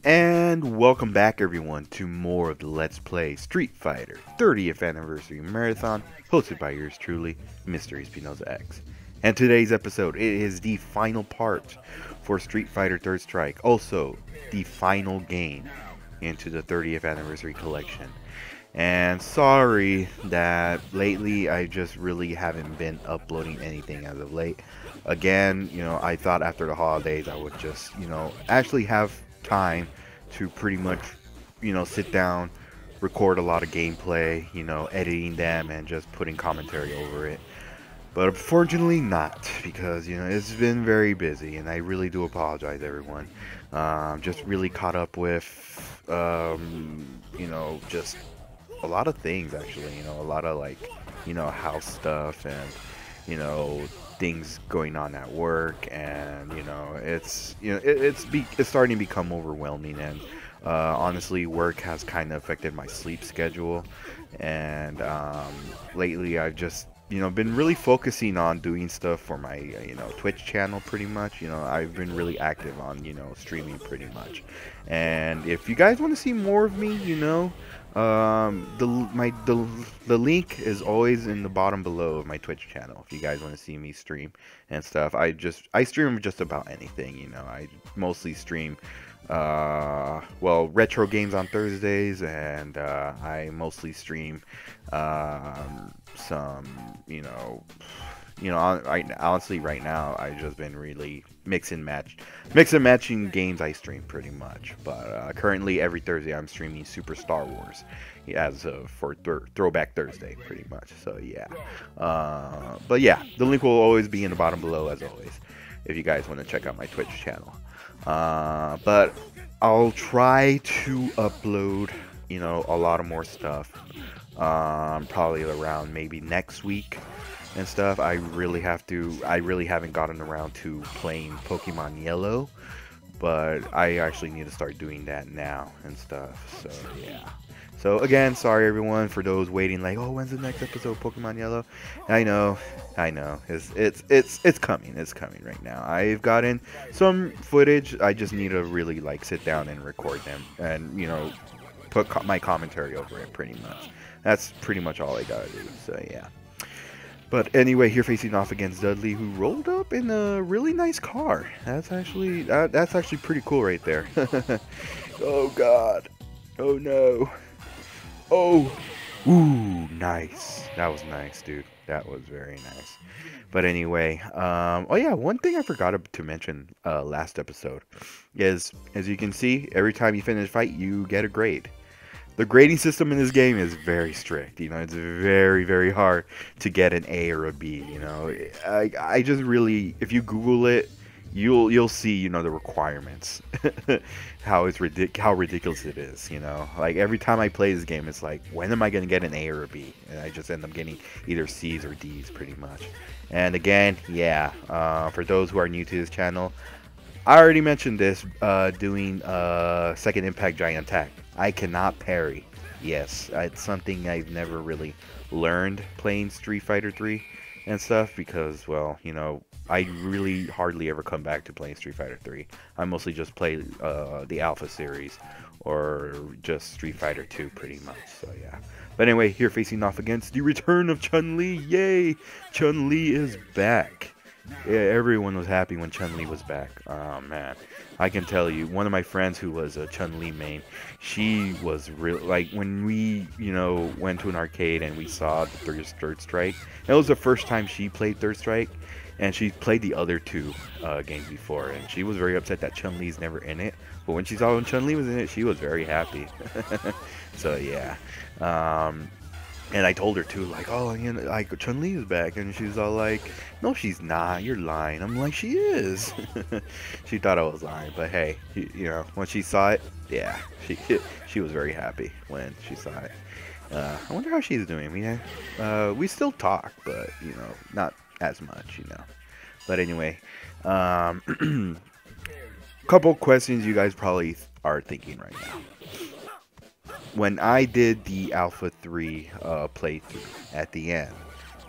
And welcome back everyone to more of the Let's Play Street Fighter 30th Anniversary Marathon, hosted by yours truly, MrESPNozaX. And today's episode, it is the final part for Street Fighter 3rd Strike, also the final game into the 30th Anniversary Collection. And sorry that lately I just really haven't been uploading anything as of late. Again, I thought after the holidays I would just, actually have time to pretty much, sit down, record a lot of gameplay, editing them and just putting commentary over it. But unfortunately not, because, it's been very busy and I really do apologize everyone. Just really caught up with, just a lot of things actually, a lot of house stuff and, things going on at work, and it's starting to become overwhelming, and honestly work has kind of affected my sleep schedule, and lately I've just been really focusing on doing stuff for my Twitch channel pretty much. I've been really active on streaming pretty much, and if you guys want to see more of me, the link is always in the bottom below of my Twitch channel if you guys want to see me stream and stuff. I stream just about anything. I mostly stream retro games on Thursdays, and I mostly stream some honestly right now I've just been really mix and matching games I stream pretty much. But currently every Thursday I'm streaming Super Star Wars as for Throwback Thursday pretty much. So yeah, but yeah, the link will always be in the bottom below as always if you guys want to check out my Twitch channel. But I'll try to upload a lot of more stuff, probably around maybe next week and stuff. I really haven't gotten around to playing Pokemon Yellow, but I actually need to start doing that now and stuff. So yeah. So again, sorry everyone for those waiting, like, oh, when's the next episode of Pokemon Yellow? I know, it's coming right now. I've gotten some footage. I just need to really sit down and record them, and put my commentary over it pretty much. That's pretty much all I gotta do. So yeah. But anyway, here facing off against Dudley, who rolled up in a really nice car. That's actually pretty cool right there. Oh God. Oh no. Oh. Ooh, nice. That was nice, dude. That was very nice. But anyway, oh yeah, one thing I forgot to mention last episode is, as you can see, every time you finish a fight, you get a grade. The grading system in this game is very strict. It's very, very hard to get an A or a B. I just really, if you Google it, you'll see the requirements, how ridiculous it is. Like every time I play this game, it's like, when am I gonna get an A or a B? And I just end up getting either C's or D's pretty much. And again, yeah, for those who are new to this channel, I already mentioned this, doing second impact giant attack. I cannot parry. Yes, it's something I've never really learned playing Street Fighter 3 and stuff, because, well, I really hardly ever come back to playing Street Fighter 3. I mostly just play the Alpha series or just Street Fighter 2 pretty much. So yeah. But anyway, here facing off against the return of Chun-Li. Yay! Chun-Li is back. Yeah, everyone was happy when Chun-Li was back. Oh man, I can tell you, one of my friends who was a Chun-Li main, she was real. Like when we, went to an arcade and we saw the Third Strike. That was the first time she played Third Strike, and she played the other two games before, and she was very upset that Chun-Li's never in it. But when she saw when Chun-Li was in it, she was very happy. So yeah. And I told her too, like, oh, Chun-Li is back, and she's all like, no, she's not. You're lying. I'm like, she is. She thought I was lying, but hey, when she saw it, yeah, she was very happy when she saw it. I wonder how she's doing. We still talk, but not as much, But anyway, couple questions you guys probably are thinking right now. When I did the Alpha 3 playthrough at the end,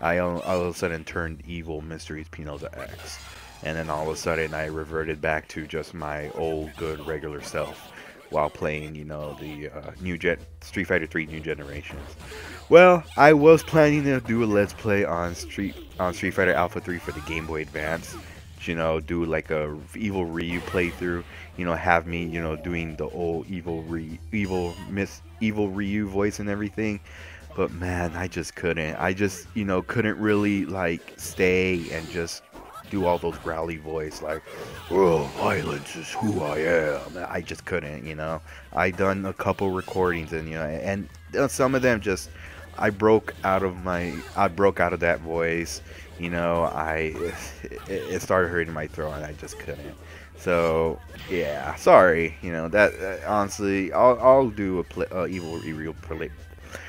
I all of a sudden turned evil MrESPNozaX. And then all of a sudden I reverted back to just my old good regular self. while playing, you know, the Street Fighter 3 New Generations. Well, I was planning to do a Let's Play on Street Fighter Alpha 3 for the Game Boy Advance. You know, do like a evil Ryu playthrough. You know, have me, you know, doing the old evil Ryu voice and everything. But man, I just couldn't. I just, you know, couldn't really like stay and just do all those growly voice like, oh, violence is who I am. I just couldn't, you know. I done a couple recordings and, you know, and some of them just, I broke out of that voice, you know. It started hurting my throat and I just couldn't. So yeah, sorry, you know, that honestly, I'll do a evil Ryu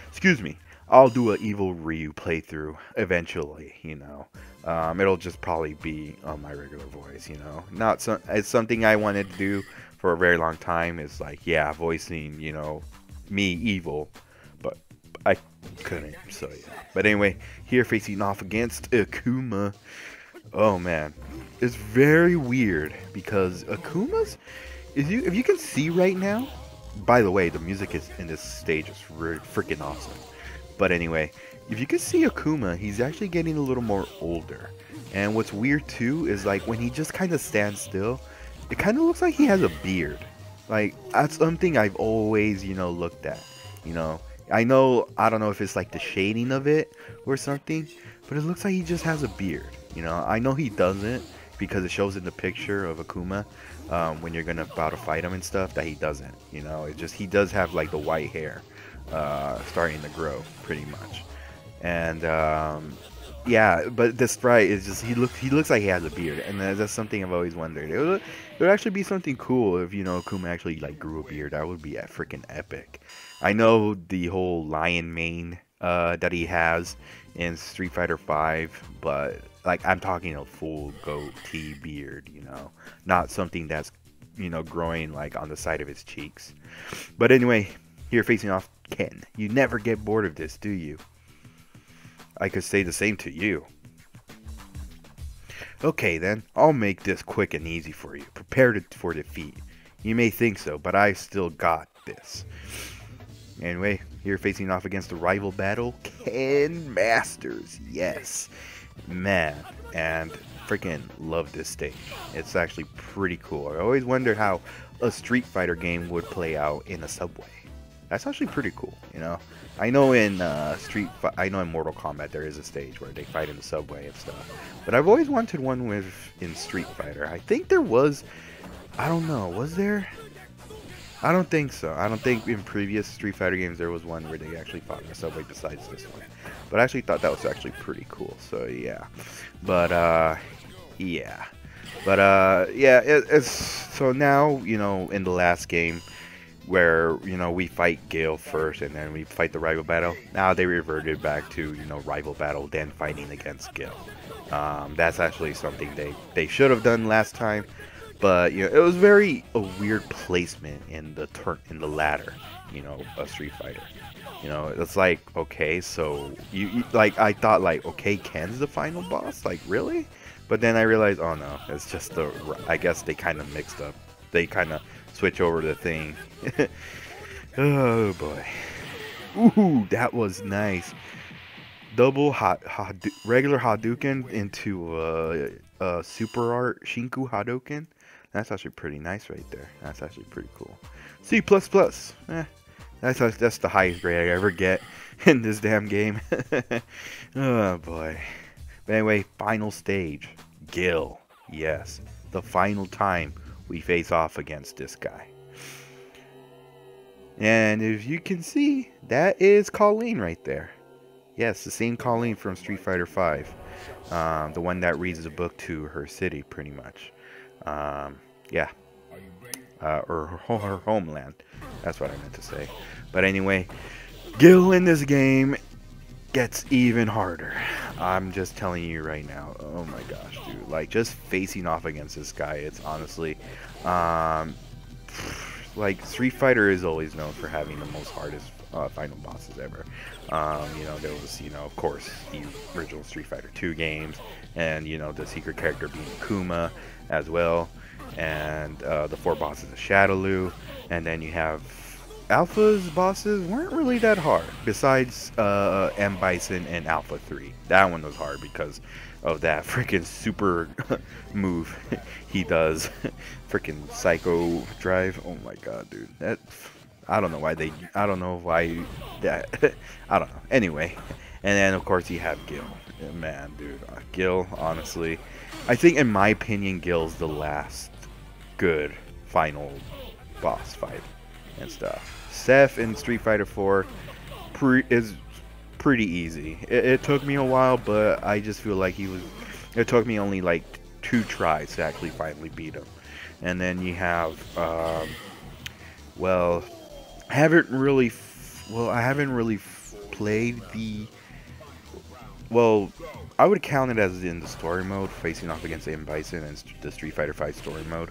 excuse me, I'll do an evil Ryu playthrough eventually, you know. It'll just probably be on my regular voice, you know. It's something I wanted to do for a very long time. Is like, yeah, voicing, you know, me evil, but I couldn't. So yeah. But anyway, here facing off against Akuma. Oh man, it's very weird because Akuma's, if you can see right now. By the way, the music in this stage is really freaking awesome. But anyway, if you can see Akuma, he's actually getting a little more older. And what's weird too is like when he just kind of stands still, it kind of looks like he has a beard. Like that's something I've always, you know, looked at. You know, I don't know if it's like the shading of it or something, but it looks like he just has a beard. You know, I know he doesn't because it shows in the picture of Akuma when you're about to fight him and stuff that he doesn't. You know, it's just he does have like the white hair starting to grow pretty much. And yeah, but this right is just he looks like he has a beard, and that's something I've always wondered. It would actually be something cool if, you know, Akuma actually like grew a beard. That would be freaking epic. I know the whole lion mane that he has in Street Fighter 5, but like I'm talking a full goatee beard, you know, not something that's, you know, growing like on the side of his cheeks. But anyway, here facing off Ken. You never get bored of this, do you? I could say the same to you. Okay then, I'll make this quick and easy for you. Prepare for defeat. You may think so, but I still got this. Anyway, here facing off against the rival battle, Ken Masters. Yes, man, and freaking love this stage. It's actually pretty cool. I always wondered how a Street Fighter game would play out in a subway. That's actually pretty cool, you know. I know in Mortal Kombat there is a stage where they fight in the subway and stuff, but I've always wanted one in Street Fighter. I think there was, I don't know, was there? I don't think so. I don't think in previous Street Fighter games there was one where they actually fought in the subway besides this one. But I actually thought that was actually pretty cool. So yeah, but yeah, but yeah. It's so now, you know, in the last game, where, you know, we fight Guile first and then we fight the rival battle. Now they reverted back to, you know, rival battle, then fighting against Guile. That's actually something they should have done last time, but you know, it was a weird placement in the ladder, you know, of Street Fighter. You know, it's like, okay, so you like, I thought like, okay, Ken's the final boss, like really? But then I realized, oh no, it's just I guess they kind of mixed up. They kind of switch over the thing. Oh boy. Ooh, that was nice. Double regular hadouken into super art shinku hadouken. That's actually pretty nice right there. That's actually pretty cool. C++. That's the highest grade I ever get in this damn game. Oh boy. But anyway, final stage. Guile. Yes. The final time we face off against this guy. And if you can see, that is Kolin right there. Yes, the same Kolin from Street Fighter 5. The one that reads the book to her city, pretty much. Yeah. Or her homeland. That's what I meant to say. But anyway, Guile in this game gets even harder. I'm just telling you right now. Oh my gosh, dude. Like, just facing off against this guy, it's honestly... like, Street Fighter is always known for having the most hardest final bosses ever. You know, there was, you know, of course, the original Street Fighter 2 games, and, you know, the secret character being Akuma as well, and the 4 bosses of Shadowloo, And then you have Alpha's bosses weren't really that hard. Besides M Bison and Alpha 3. That one was hard because of that freaking super move he does. Freaking Psycho Drive. Oh my god, dude. That, I don't know why they, I don't know why that, I don't know. Anyway, and then of course you have Gil. Man, dude, Gil, honestly, I think in my opinion, Gil's the last good final boss fight and stuff. Seth in Street Fighter 4 is pretty easy. It took me a while, but I just feel like it took me only like 2 tries to actually finally beat him. And then you have, well, I haven't really played the, well, I would count it as in the story mode, facing off against M Bison and the Street Fighter 5 story mode.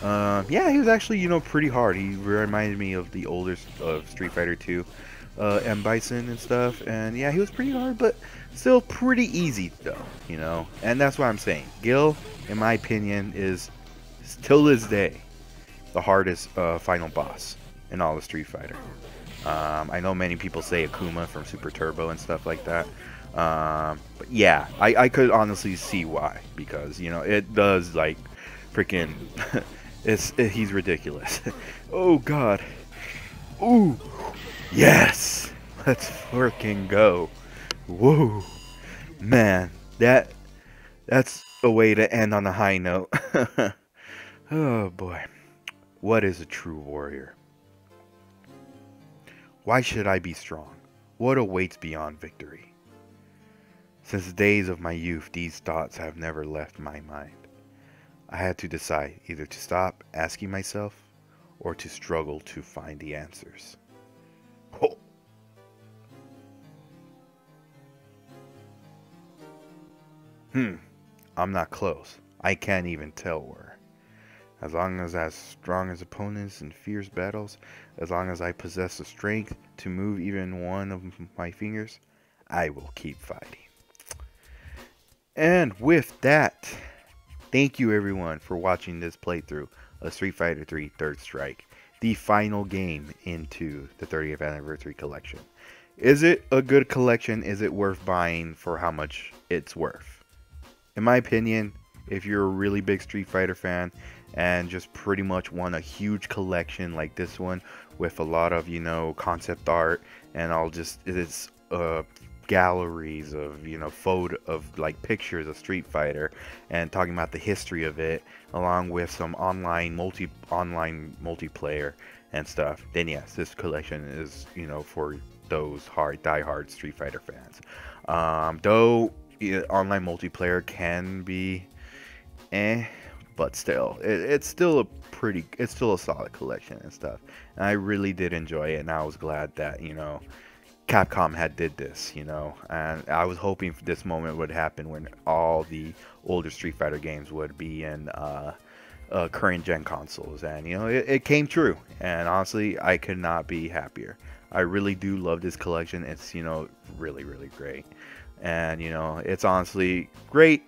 Yeah, he was actually, you know, pretty hard. He reminded me of the older of Street Fighter 2, M Bison and stuff. And yeah, he was pretty hard, but still pretty easy though, you know. And that's what I'm saying. Gil, in my opinion, is till this day the hardest final boss in all of Street Fighter. I know many people say Akuma from Super Turbo and stuff like that. But yeah, I could honestly see why, because you know it does like freaking he's ridiculous. Oh god. Ooh, yes, let's freaking go. Whoa, man, that's a way to end on a high note. Oh boy, what is a true warrior? Why should I be strong? What awaits beyond victory? Since the days of my youth, these thoughts have never left my mind. I had to decide either to stop asking myself or to struggle to find the answers. Oh. I'm not close. I can't even tell where. As long as strong as opponents in fierce battles, as long as I possess the strength to move even one of my fingers, I will keep fighting. And with that, thank you everyone for watching this playthrough of Street Fighter 3 Third Strike, the final game into the 30th anniversary collection. Is it a good collection? Is it worth buying for how much it's worth? In my opinion, if you're a really big Street Fighter fan and just pretty much want a huge collection like this one with a lot of, you know, concept art and it's galleries of, you know, photo of like pictures of Street Fighter and talking about the history of it, along with some online multiplayer and stuff, then yes, this collection is, you know, for those die-hard Street Fighter fans. Though online multiplayer can be but still, it's still a solid collection and stuff. And I really did enjoy it, and I was glad that, you know, Capcom had did this, you know, and I was hoping this moment would happen when all the older Street Fighter games would be in current gen consoles, and you know, it came true, and honestly, I could not be happier. I really do love this collection. It's, you know, really great, and you know, it's honestly great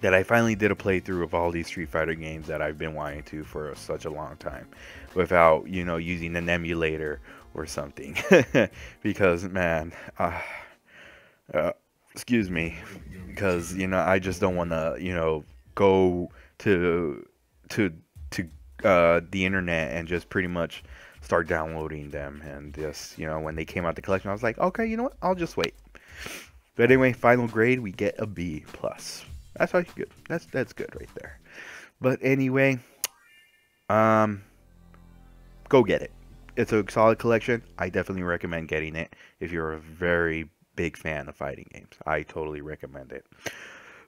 that I finally did a playthrough of all these Street Fighter games that I've been wanting to for such a long time without, you know, using an emulator or something. Because man, excuse me, because, you know, I just don't want to, you know, go to the internet and just pretty much start downloading them, and just, you know, when they came out the collection, I was like, okay, you know what, I'll just wait. But anyway, final grade, we get a B+. That's actually good. That's good right there. But anyway, go get it. It's a solid collection. I definitely recommend getting it if you're a very big fan of fighting games. I totally recommend it.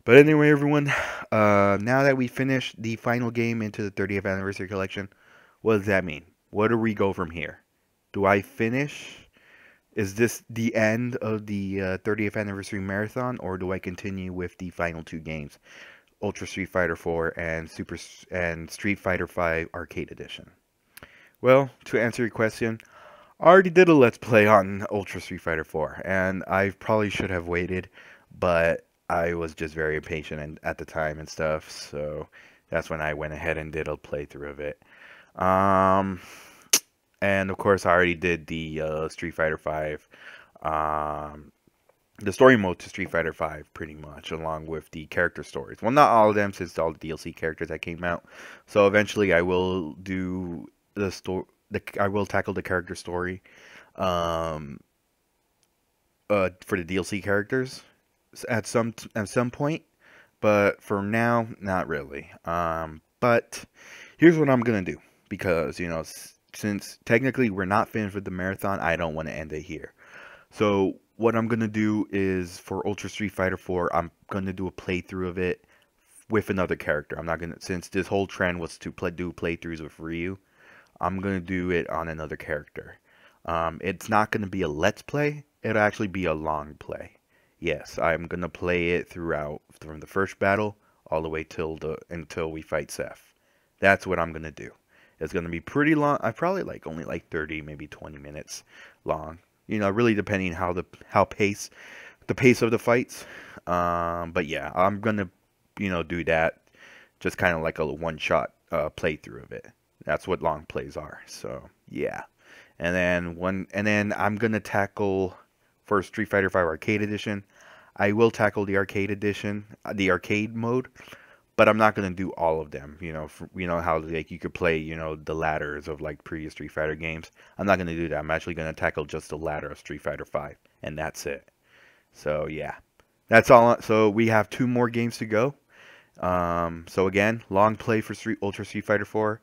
But anyway, everyone, now that we finished the final game into the 30th anniversary collection, what does that mean? Where do we go from here? Do I finish? Is this the end of the 30th anniversary marathon, or do I continue with the final 2 games, Ultra Street Fighter 4 and Street Fighter 5 Arcade Edition? Well, to answer your question, I already did a Let's Play on Ultra Street Fighter 4, and I probably should have waited, but I was just very impatient at the time and stuff, so that's when I went ahead and did a playthrough of it. Um, and of course, I already did the Street Fighter 5, the story mode to Street Fighter 5 pretty much, along with the character stories. Well, not all of them, since all the DLC characters that came out. So eventually, I will do the story. I will tackle the character story, um, for the DLC characters at some point. But for now, not really. But here's what I'm gonna do, because since technically we're not finished with the marathon, I don't want to end it here. So what I'm gonna do is, for Ultra Street Fighter 4, I'm gonna do a playthrough of it with another character. I'm not gonna, since this whole trend was to do playthroughs with Ryu, I'm gonna do it on another character. It's not gonna be a let's play. It'll actually be a long play. Yes, I'm gonna play it throughout, from the first battle all the way until we fight Seth. That's what I'm gonna do. It's gonna be pretty long. I probably only 30, maybe 20 minutes long. Really depending how the pace of the fights. But yeah, I'm gonna do that, just kind of like a one shot playthrough of it. That's what long plays are. So yeah, and then I'm gonna tackle, for Street Fighter 5 Arcade Edition, I will tackle the arcade edition, the arcade mode, but I'm not gonna do all of them. How you could play the ladders of previous Street Fighter games. I'm not gonna do that. I'm actually gonna tackle just the ladder of Street Fighter 5, and that's it. So yeah, that's all. So we have 2 more games to go. So again, long play for Ultra Street Fighter 4,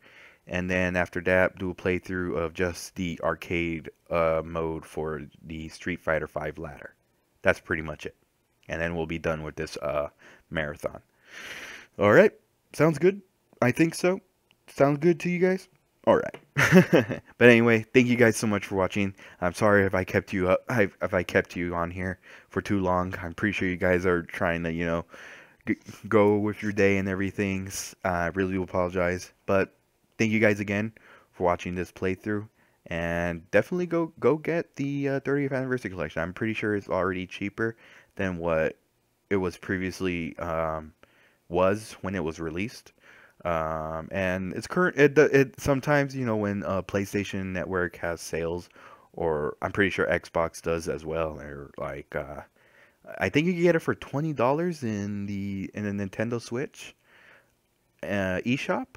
and then after that, do a playthrough of just the arcade mode for the Street Fighter 5 ladder. That's pretty much it, and then we'll be done with this marathon. All right, sounds good. I think so. Sounds good to you guys? All right. But anyway, thank you guys so much for watching. I'm sorry if I kept you up, if I kept you on here for too long. I'm pretty sure you guys are trying to, go with your day and everything. I really do apologize, but thank you guys again for watching this playthrough, and definitely go get the 30th anniversary collection. I'm pretty sure it's already cheaper than what it was previously was when it was released. And it's current. It sometimes, when PlayStation Network has sales, or I'm pretty sure Xbox does as well. Or I think you can get it for $20 in the Nintendo Switch eShop,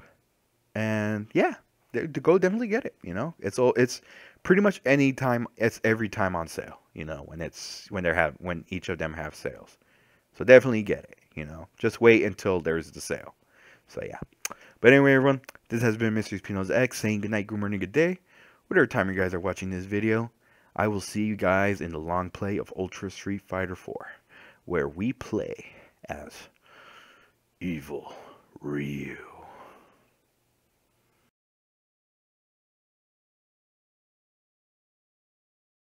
and yeah, to go definitely get it. It's pretty much any time. It's every time on sale. When each of them have sales, so definitely get it. Just wait until there's the sale. So yeah. But anyway, everyone, this has been MrESPNozaX saying goodnight, good morning, good day, whatever time you guys are watching this video. I will see you guys in the long play of Ultra Street Fighter 4, where we play as Evil Ryu.